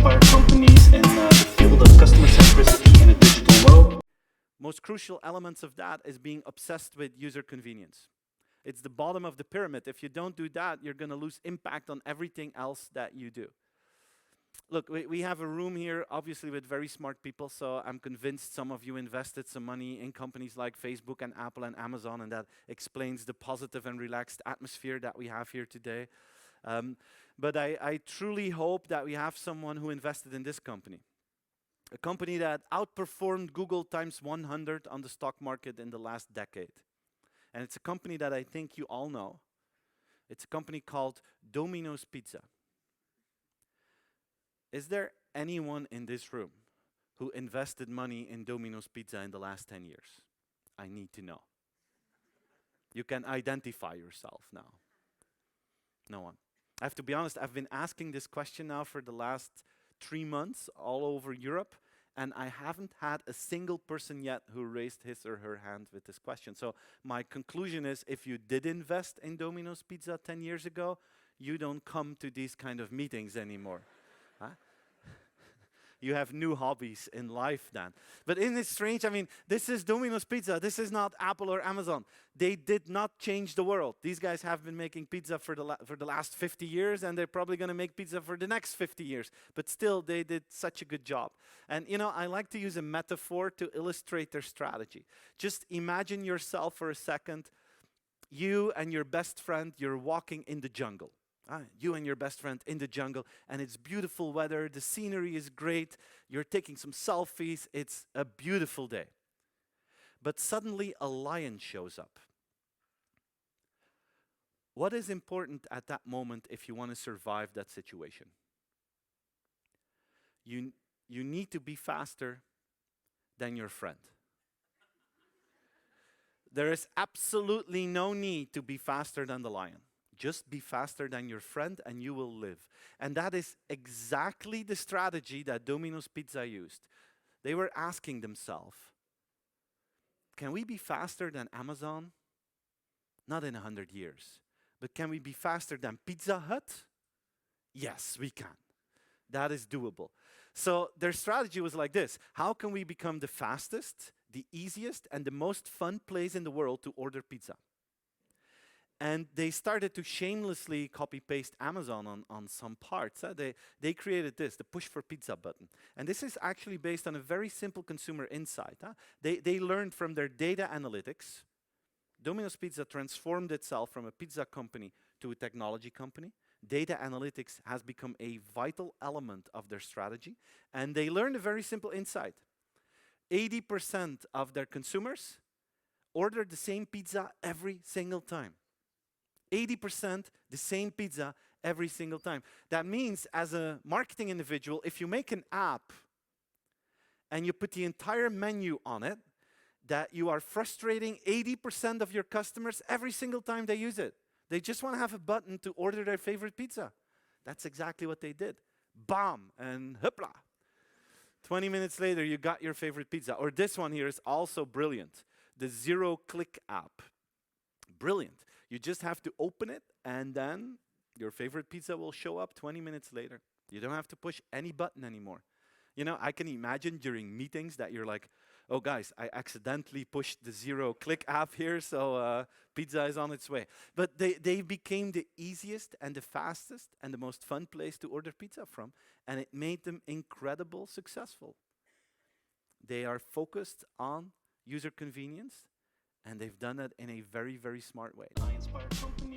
inspire companies in the field of customer centricity in a digital world. Most crucial elements of that is being obsessed with user convenience. It's the bottom of the pyramid. If you don't do that, you're going to lose impact on everything else that you do. Look, we have a room here, obviously, with very smart people, so I'm convinced some of you invested some money in companies like Facebook and Apple and Amazon, and that explains the positive and relaxed atmosphere that we have here today. But I truly hope that we have someone who invested in this company. A company that outperformed Google times 100 on the stock market in the last decade. And it's a company that I think you all know. It's a company called Domino's Pizza. Is there anyone in this room who invested money in Domino's Pizza in the last 10 years? I need to know. You can identify yourself now. No one. I have to be honest, I've been asking this question now for the last 3 months all over Europe, and I haven't had a single person yet who raised his or her hand with this question. So my conclusion is, if you did invest in Domino's Pizza 10 years ago, you don't come to these kind of meetings anymore. Huh? You have new hobbies in life then. But isn't it strange? I mean, this is Domino's Pizza. This is not Apple or Amazon. They did not change the world. These guys have been making pizza for the last 50 years, and they're probably going to make pizza for the next 50 years. But still, they did such a good job. And, you know, I like to use a metaphor to illustrate their strategy. Just imagine yourself for a second. You and your best friend, you're walking in the jungle. You and your best friend in the jungle, and it's beautiful weather, the scenery is great, you're taking some selfies, it's a beautiful day. But suddenly a lion shows up. What is important at that moment if you want to survive that situation? You need to be faster than your friend. There is absolutely no need to be faster than the lion. Just be faster than your friend and you will live. And that is exactly the strategy that Domino's Pizza used. They were asking themselves, can we be faster than Amazon? Not in 100 years. But can we be faster than Pizza Hut? Yes, we can. That is doable. So their strategy was like this. How can we become the fastest, the easiest, and the most fun place in the world to order pizza? And they started to shamelessly copy-paste Amazon on some parts. They created this, the push for pizza button. And this is actually based on a very simple consumer insight. They learned from their data analytics. Domino's Pizza transformed itself from a pizza company to a technology company. Data analytics has become a vital element of their strategy. And they learned a very simple insight. 80% of their consumers order the same pizza every single time. 80% the same pizza every single time. That means, as a marketing individual, if you make an app and you put the entire menu on it, that you are frustrating 80% of your customers every single time they use it. They just want to have a button to order their favorite pizza. That's exactly what they did. Bam, and hoopla. 20 minutes later, you got your favorite pizza. Or this one here is also brilliant. The zero-click app. Brilliant. You just have to open it, and then your favorite pizza will show up 20 minutes later. You don't have to push any button anymore. You know, I can imagine during meetings that you're like, oh guys, I accidentally pushed the zero-click app here, so pizza is on its way. But they became the easiest and the fastest and the most fun place to order pizza from, and it made them incredibly successful. They are focused on user convenience, and they've done it in a very, very smart way. I inspire companies